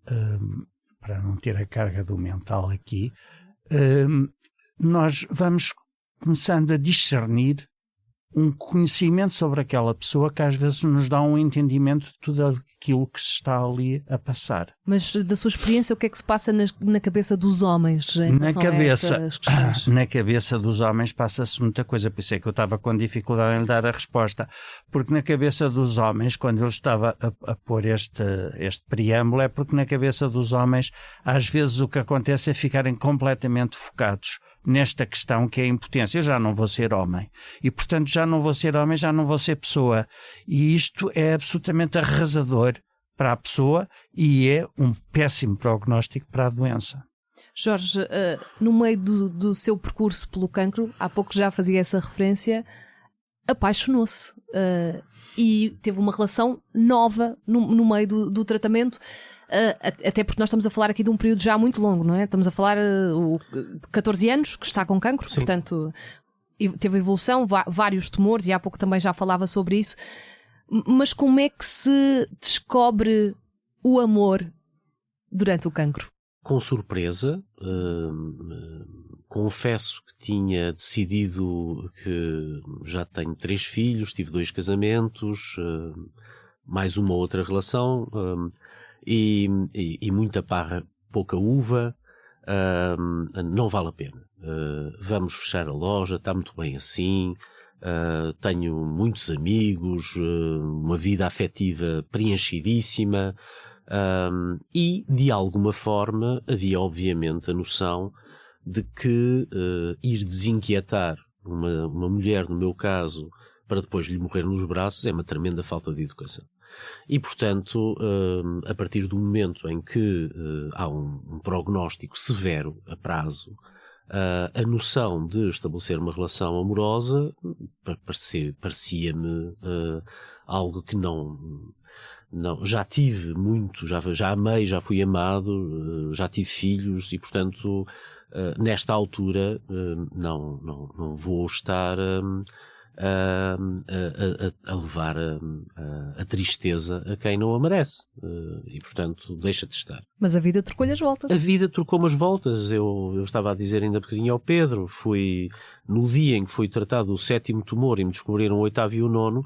para não ter a carga do mental aqui, nós vamos começando a discernir um conhecimento sobre aquela pessoa que às vezes nos dá um entendimento de tudo aquilo que se está ali a passar. Mas da sua experiência, o que é que se passa na cabeça dos homens em relação a estas questões? Na cabeça dos homens passa-se muita coisa, por isso é que eu estava com dificuldade em lhe dar a resposta, porque na cabeça dos homens, quando eu estava a pôr este preâmbulo, é porque na cabeça dos homens às vezes o que acontece é ficarem completamente focados nesta questão que é a impotência. Eu já não vou ser homem e, portanto, já não vou ser homem, já não vou ser pessoa, e isto é absolutamente arrasador para a pessoa e é um péssimo prognóstico para a doença. Jorge, no meio do seu percurso pelo cancro, há pouco já fazia essa referência, apaixonou-se e teve uma relação nova no meio do tratamento. Até porque nós estamos a falar aqui de um período já muito longo, não é? Estamos a falar de 14 anos que está com cancro, sim. Portanto, teve evolução, vários tumores, e há pouco também já falava sobre isso. Mas como é que se descobre o amor durante o cancro? Com surpresa, confesso que tinha decidido que já tenho 3 filhos, tive 2 casamentos, mais uma outra relação, e muita parra, pouca uva, não vale a pena. Vamos fechar a loja, está muito bem assim, tenho muitos amigos, uma vida afetiva preenchidíssima, e de alguma forma havia obviamente a noção de que ir desinquietar uma mulher, no meu caso, para depois lhe morrer nos braços, é uma tremenda falta de educação. E, portanto, a partir do momento em que há um prognóstico severo a prazo, a noção de estabelecer uma relação amorosa parecia-me algo que não, já tive muito, já amei, já fui amado, já tive filhos e, portanto, nesta altura não vou estar a levar a tristeza a quem não a merece, e portanto deixa de estar. Mas a vida trocou-lhe as voltas. A vida trocou-me as voltas. Eu estava a dizer ainda um bocadinho ao Pedro, fui no dia em que foi tratado o 7º tumor e me descobriram o 8º e o 9º,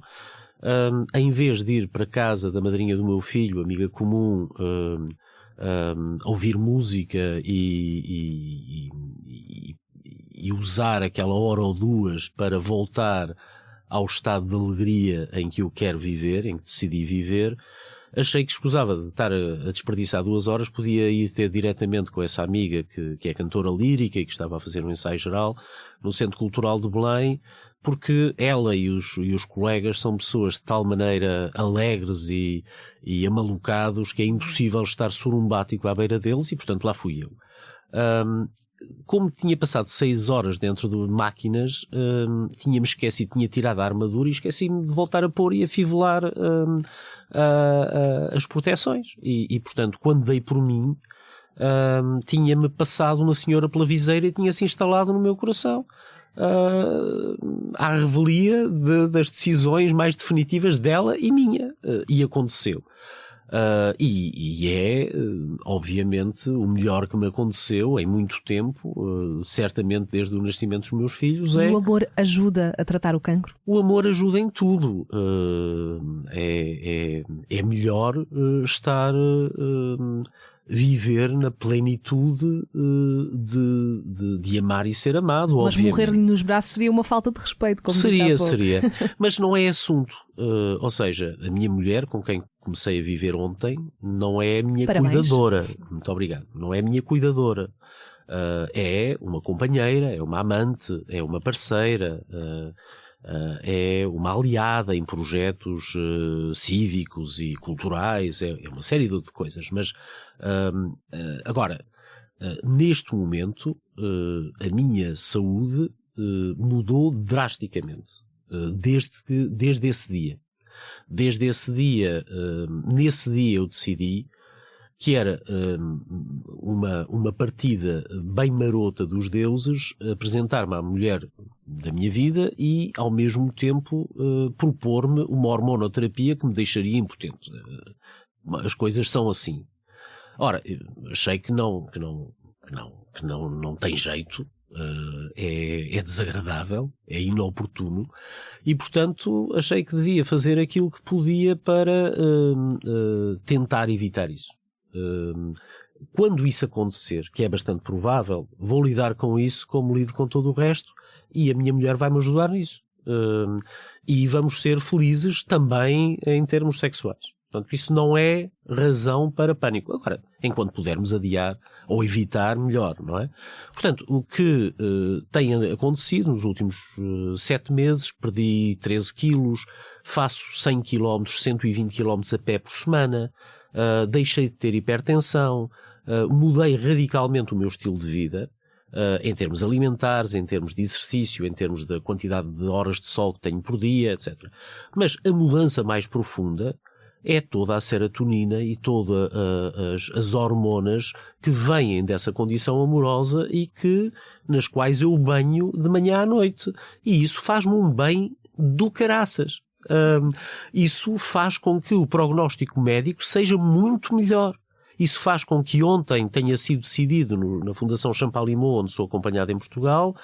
em vez de ir para casa da madrinha do meu filho, amiga comum, ouvir música e usar aquela hora ou duas para voltar ao estado de alegria em que eu quero viver, em que decidi viver, achei que escusava de estar a desperdiçar 2 horas, podia ir ter diretamente com essa amiga que é cantora lírica e que estava a fazer um ensaio geral no Centro Cultural de Belém, porque ela e os colegas são pessoas de tal maneira alegres e amalucados que é impossível estar surumbático à beira deles, e portanto lá fui eu. Como tinha passado 6 horas dentro de máquinas, tinha-me esquecido, tinha tirado a armadura e esqueci-me de voltar a pôr e a fivelar as proteções. E, portanto, quando dei por mim, tinha-me passado uma senhora pela viseira e tinha-se instalado no meu coração. À revelia das decisões mais definitivas dela e minha. E aconteceu. E é, obviamente, o melhor que me aconteceu em muito tempo, certamente desde o nascimento dos meus filhos. O amor ajuda a tratar o cancro? O amor ajuda em tudo. É melhor estar, viver na plenitude de amar e ser amado. Mas obviamente. Morrer-lhe nos braços seria uma falta de respeito, como seria. Mas não é assunto. Ou seja, a minha mulher, com quem comecei a viver ontem, não é a minha cuidadora. Muito obrigado. Não é a minha cuidadora. É uma companheira, é uma amante, é uma parceira, é uma aliada em projetos cívicos e culturais, é uma série de coisas. Mas agora, neste momento, a minha saúde mudou drasticamente desde esse dia. Desde esse dia, nesse dia eu decidi que era uma partida bem marota dos deuses, apresentar-me à mulher da minha vida e, ao mesmo tempo, propor-me uma hormonoterapia que me deixaria impotente. As coisas são assim. Ora, achei que não tem jeito, é desagradável, é inoportuno, e portanto achei que devia fazer aquilo que podia para tentar evitar isso. Quando isso acontecer, que é bastante provável, vou lidar com isso como lido com todo o resto, e a minha mulher vai me ajudar nisso. E vamos ser felizes também em termos sexuais. Portanto, isso não é razão para pânico. Agora, enquanto pudermos adiar ou evitar, melhor, não é? Portanto, o que tem acontecido nos últimos 7 meses, perdi 13 quilos, faço 100 km, 120 km a pé por semana, deixei de ter hipertensão, mudei radicalmente o meu estilo de vida, em termos alimentares, em termos de exercício, em termos da quantidade de horas de sol que tenho por dia, etc. Mas a mudança mais profunda é toda a serotonina e todas as hormonas que vêm dessa condição amorosa e nas quais eu banho de manhã à noite. E isso faz-me um bem do caraças. Isso faz com que o prognóstico médico seja muito melhor. Isso faz com que ontem tenha sido decidido na Fundação Champalimau, onde sou acompanhado em Portugal,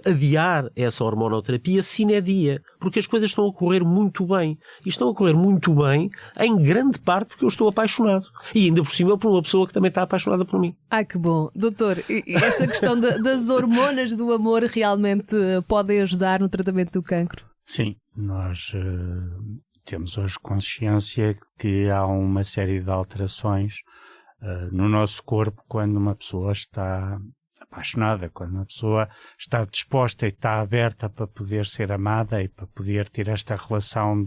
adiar essa hormonoterapia sine die, porque as coisas estão a correr muito bem. E estão a correr muito bem, em grande parte, porque eu estou apaixonado. E ainda por cima por uma pessoa que também está apaixonada por mim. Ai, que bom. Doutor, esta questão das hormonas do amor realmente podem ajudar no tratamento do cancro? Sim, nós temos hoje consciência que há uma série de alterações no nosso corpo quando uma pessoa está apaixonada, quando uma pessoa está disposta e está aberta para poder ser amada e para poder ter esta relação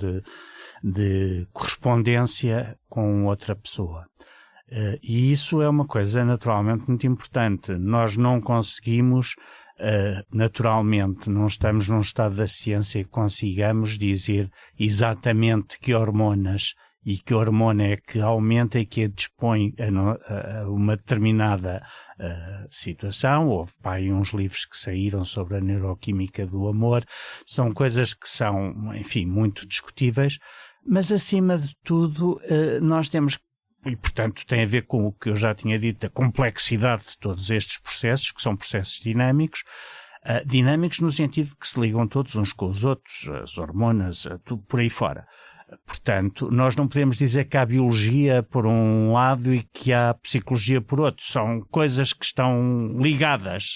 de correspondência com outra pessoa. E isso é uma coisa naturalmente muito importante. Nós não conseguimos, naturalmente, não estamos num estado da ciência que consigamos dizer exatamente que hormonas e que hormona é que aumenta e que dispõe a uma determinada situação. Houve aí uns livros que saíram sobre a neuroquímica do amor. São coisas que são, enfim, muito discutíveis, mas acima de tudo nós temos, e portanto tem a ver com o que eu já tinha dito, a complexidade de todos estes processos, que são processos dinâmicos, dinâmicos no sentido que se ligam todos uns com os outros, as hormonas, tudo por aí fora. Portanto, nós não podemos dizer que há biologia por um lado e que há psicologia por outro. São coisas que estão ligadas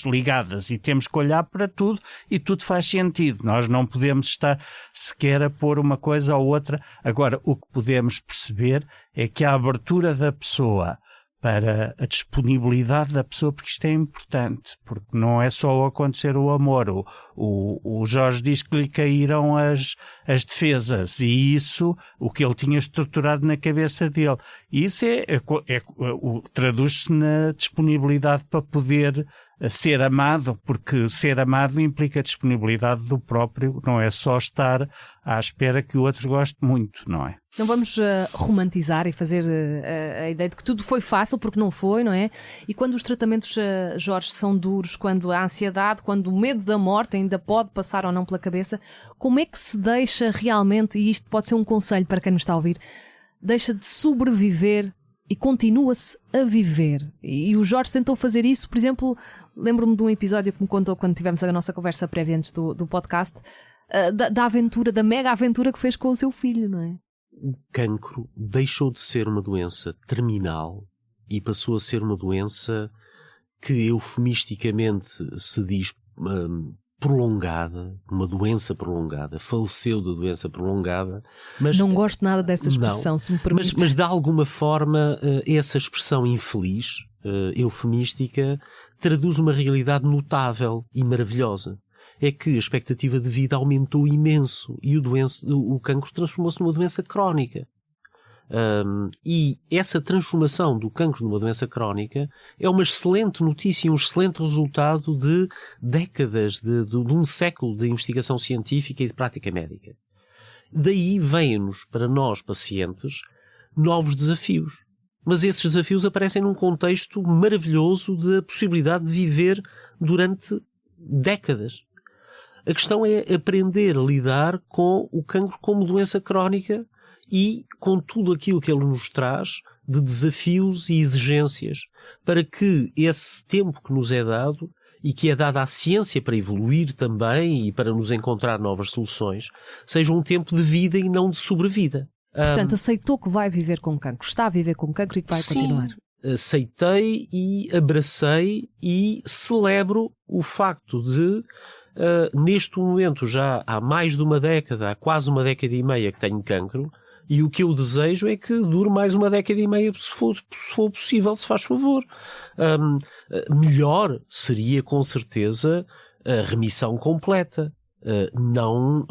e temos que olhar para tudo e tudo faz sentido. Nós não podemos estar sequer a pôr uma coisa ou outra. Agora, o que podemos perceber é que a abertura da pessoa para a disponibilidade da pessoa, porque isto é importante, porque não é só acontecer o amor. O Jorge diz que lhe caíram as defesas e isso, o que ele tinha estruturado na cabeça dele. E isso traduz-se na disponibilidade para poder ser amado, porque ser amado implica a disponibilidade do próprio, não é só estar à espera que o outro goste muito, não é? Não vamos romantizar e fazer a ideia de que tudo foi fácil, porque não foi, não é? E quando os tratamentos, Jorge, são duros, quando a ansiedade, quando o medo da morte ainda pode passar ou não pela cabeça, como é que se deixa realmente, e isto pode ser um conselho para quem nos está a ouvir, deixa de sobreviver e continua-se a viver? E o Jorge tentou fazer isso, por exemplo, lembro-me de um episódio que me contou quando tivemos a nossa conversa prévia antes do podcast, da aventura, da mega aventura que fez com o seu filho, não é? O cancro deixou de ser uma doença terminal e passou a ser uma doença que eufemisticamente se diz prolongada, uma doença prolongada, faleceu de doença prolongada. Mas não gosto nada dessa expressão, se me permite. Mas de alguma forma essa expressão infeliz, eufemística, traduz uma realidade notável e maravilhosa. É que a expectativa de vida aumentou imenso e o cancro transformou-se numa doença crónica. E essa transformação do cancro numa doença crónica é uma excelente notícia e um excelente resultado de décadas, de um século de investigação científica e de prática médica. Daí vêm-nos, para nós pacientes, novos desafios. Mas esses desafios aparecem num contexto maravilhoso da possibilidade de viver durante décadas. A questão é aprender a lidar com o cancro como doença crónica e com tudo aquilo que ele nos traz de desafios e exigências, para que esse tempo que nos é dado e que é dada à ciência para evoluir também e para nos encontrar novas soluções, seja um tempo de vida e não de sobrevida. Portanto, aceitou que vai viver com cancro, está a viver com cancro e que vai continuar. Aceitei e abracei e celebro o facto de, neste momento, já há mais de uma década, há quase uma década e meia que tenho cancro, e o que eu desejo é que dure mais uma década e meia, se for possível, se faz favor. Melhor seria, com certeza, a remissão completa. Não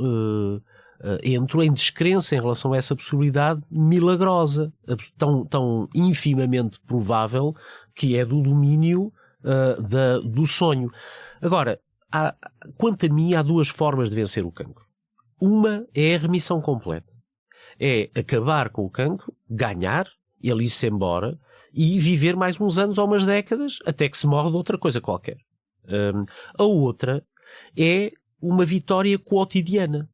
entro em descrença em relação a essa possibilidade milagrosa, tão infimamente provável, que é do domínio do sonho. Agora, quanto a mim, há duas formas de vencer o cancro. Uma é a remissão completa. É acabar com o cancro, ganhar, ele ir-se embora e viver mais uns anos ou umas décadas até que se morre de outra coisa qualquer. A outra é uma vitória quotidiana.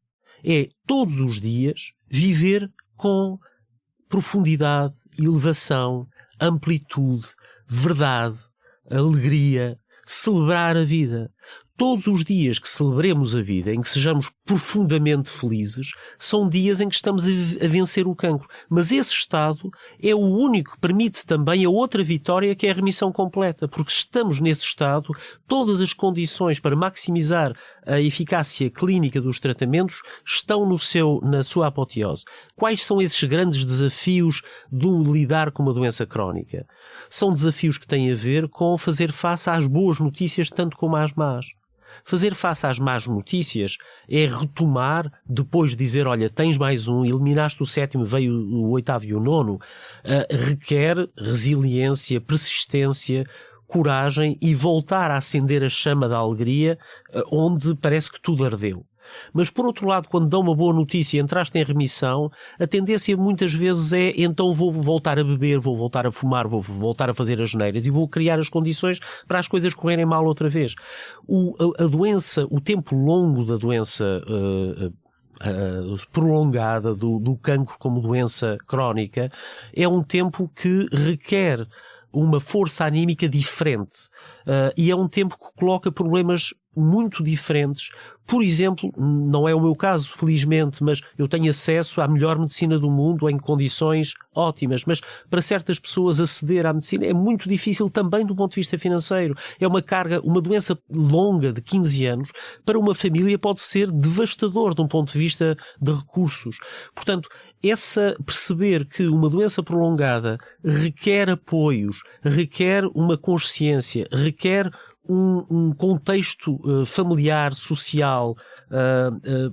É todos os dias viver com profundidade, elevação, amplitude, verdade, alegria, celebrar a vida. Todos os dias que celebremos a vida, em que sejamos profundamente felizes, são dias em que estamos a vencer o cancro. Mas esse estado é o único que permite também a outra vitória, que é a remissão completa. Porque estamos nesse estado, todas as condições para maximizar a eficácia clínica dos tratamentos estão na sua apoteose. Quais são esses grandes desafios de lidar com uma doença crónica? São desafios que têm a ver com fazer face às boas notícias tanto como às más. Fazer face às más notícias é retomar, depois de dizer, olha, tens mais um, eliminaste o sétimo, veio o oitavo e o nono, requer resiliência, persistência, coragem e voltar a acender a chama da alegria onde parece que tudo ardeu. Mas, por outro lado, quando dão uma boa notícia e entraste em remissão, a tendência muitas vezes é, então vou voltar a beber, vou voltar a fumar, vou voltar a fazer as neiras e vou criar as condições para as coisas correrem mal outra vez. A doença, o tempo longo da doença prolongada do cancro como doença crónica é um tempo que requer uma força anímica diferente e é um tempo que coloca problemas muito diferentes. Por exemplo, não é o meu caso, felizmente, mas eu tenho acesso à melhor medicina do mundo em condições ótimas, mas para certas pessoas aceder à medicina é muito difícil também do ponto de vista financeiro. É uma carga, uma doença longa de 15 anos, para uma família pode ser devastador de um ponto de vista de recursos. Portanto, perceber que uma doença prolongada requer apoios, requer uma consciência, requer um contexto familiar, social,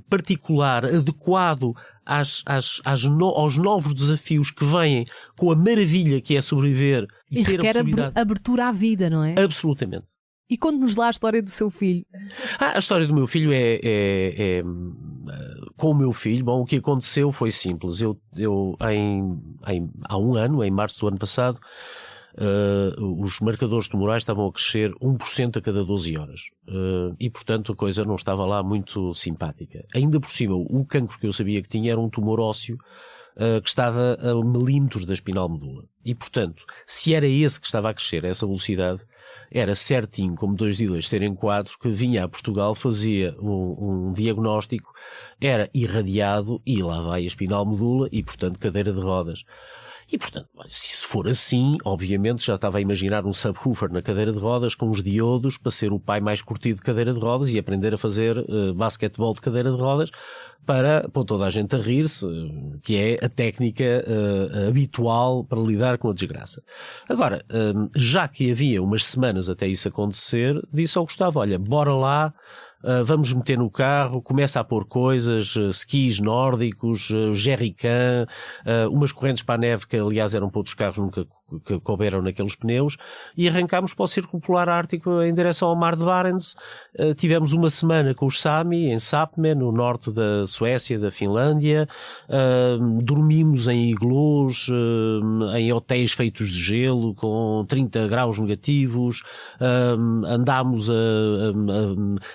particular, adequado aos novos desafios que vêm com a maravilha que é sobreviver e ter requer abertura à vida, não é? Absolutamente. E conte-nos lá a história do seu filho. A história do meu filho com o meu filho, bom, o que aconteceu foi simples. Há um ano, em março do ano passado, os marcadores tumorais estavam a crescer 1% a cada 12 horas. E, portanto, a coisa não estava lá muito simpática. Ainda por cima, o cancro que eu sabia que tinha era um tumor ósseo que estava a milímetros da espinal medula. E, portanto, se era esse que estava a crescer a essa velocidade, era certinho, como 2 e 2 serem 4, que vinha a Portugal, fazia um diagnóstico, era irradiado e lá vai a espinal medula e, portanto, cadeira de rodas. E, portanto, se for assim, obviamente já estava a imaginar um subwoofer na cadeira de rodas com os diodos para ser o pai mais curtido de cadeira de rodas e aprender a fazer basquetebol de cadeira de rodas para pôr toda a gente a rir-se, que é a técnica habitual para lidar com a desgraça. Agora, já que havia umas semanas até isso acontecer, disse ao Gustavo, olha, bora lá, vamos meter no carro, começa a pôr coisas, skis nórdicos, jerrycan, umas correntes para a neve que aliás eram para outros carros nunca que couberam naqueles pneus, e arrancámos para o Círculo Polar Ártico em direção ao Mar de Barents. Tivemos uma semana com os Sami em Sápmi, no norte da Suécia, da Finlândia, dormimos em iglus, em hotéis feitos de gelo com 30 graus negativos, andámos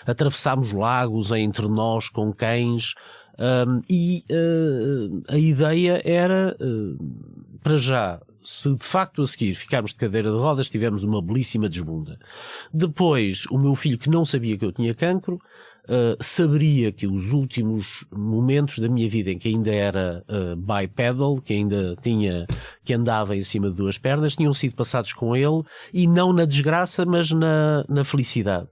atravessámos lagos entre nós com cães, e a ideia era, para já, se de facto a seguir ficarmos de cadeira de rodas, tivemos uma belíssima desbunda. Depois, o meu filho, que não sabia que eu tinha cancro, saberia que os últimos momentos da minha vida em que ainda era bipedal, que andava em cima de 2 pernas, tinham sido passados com ele, e não na desgraça, mas na felicidade.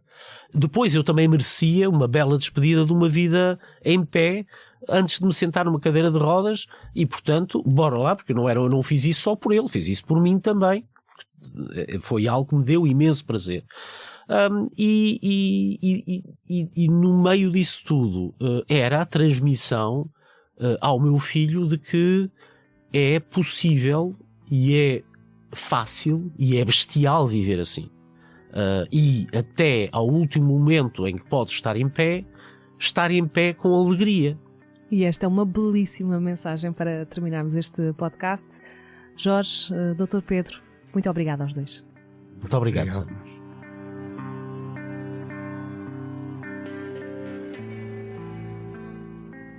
Depois eu também merecia uma bela despedida de uma vida em pé, antes de me sentar numa cadeira de rodas, e portanto, bora lá, porque eu não fiz isso só por ele, fiz isso por mim também. Foi algo que me deu imenso prazer. E no meio disso tudo, era a transmissão ao meu filho de que é possível e é fácil e é bestial viver assim. E até ao último momento em que podes estar em pé com alegria. E esta é uma belíssima mensagem para terminarmos este podcast. Jorge, Dr. Pedro, muito obrigada aos dois. Muito obrigado.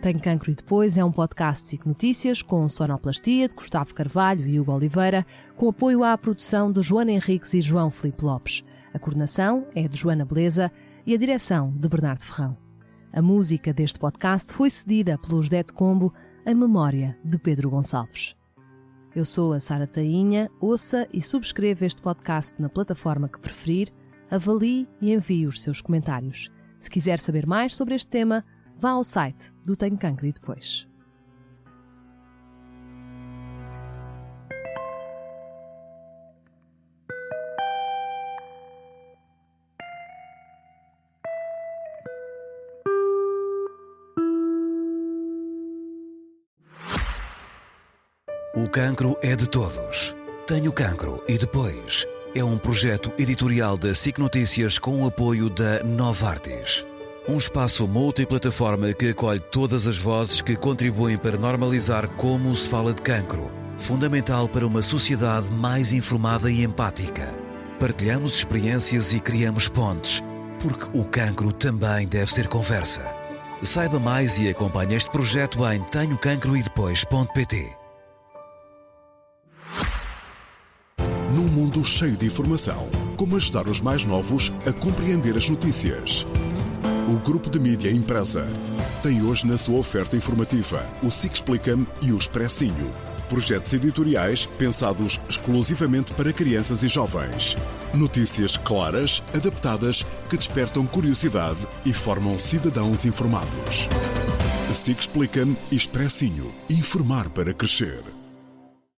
Tenho Cancro e Depois é um podcast de SIC Notícias com sonoplastia de Gustavo Carvalho e Hugo Oliveira, com apoio à produção de Joana Henriques e João Filipe Lopes. A coordenação é de Joana Beleza e a direção de Bernardo Ferrão. A música deste podcast foi cedida pelo José de Combo em memória de Pedro Gonçalves. Eu sou a Sara Tainha, ouça e subscreva este podcast na plataforma que preferir, avalie e envie os seus comentários. Se quiser saber mais sobre este tema, vá ao site do Tenho Cancro e Depois. O cancro é de todos. Tenho Cancro e Depois é um projeto editorial da SIC Notícias com o apoio da Novartis. Um espaço multiplataforma que acolhe todas as vozes que contribuem para normalizar como se fala de cancro, fundamental para uma sociedade mais informada e empática. Partilhamos experiências e criamos pontes, porque o cancro também deve ser conversa. Saiba mais e acompanhe este projeto em tenhocancroedepois.pt. Num mundo cheio de informação, como ajudar os mais novos a compreender as notícias? O Grupo de Mídia Impressa tem hoje na sua oferta informativa o SIC Explica-me e o Expressinho, projetos editoriais pensados exclusivamente para crianças e jovens. Notícias claras, adaptadas, que despertam curiosidade e formam cidadãos informados. SIC Explica-me e Expressinho. Informar para crescer.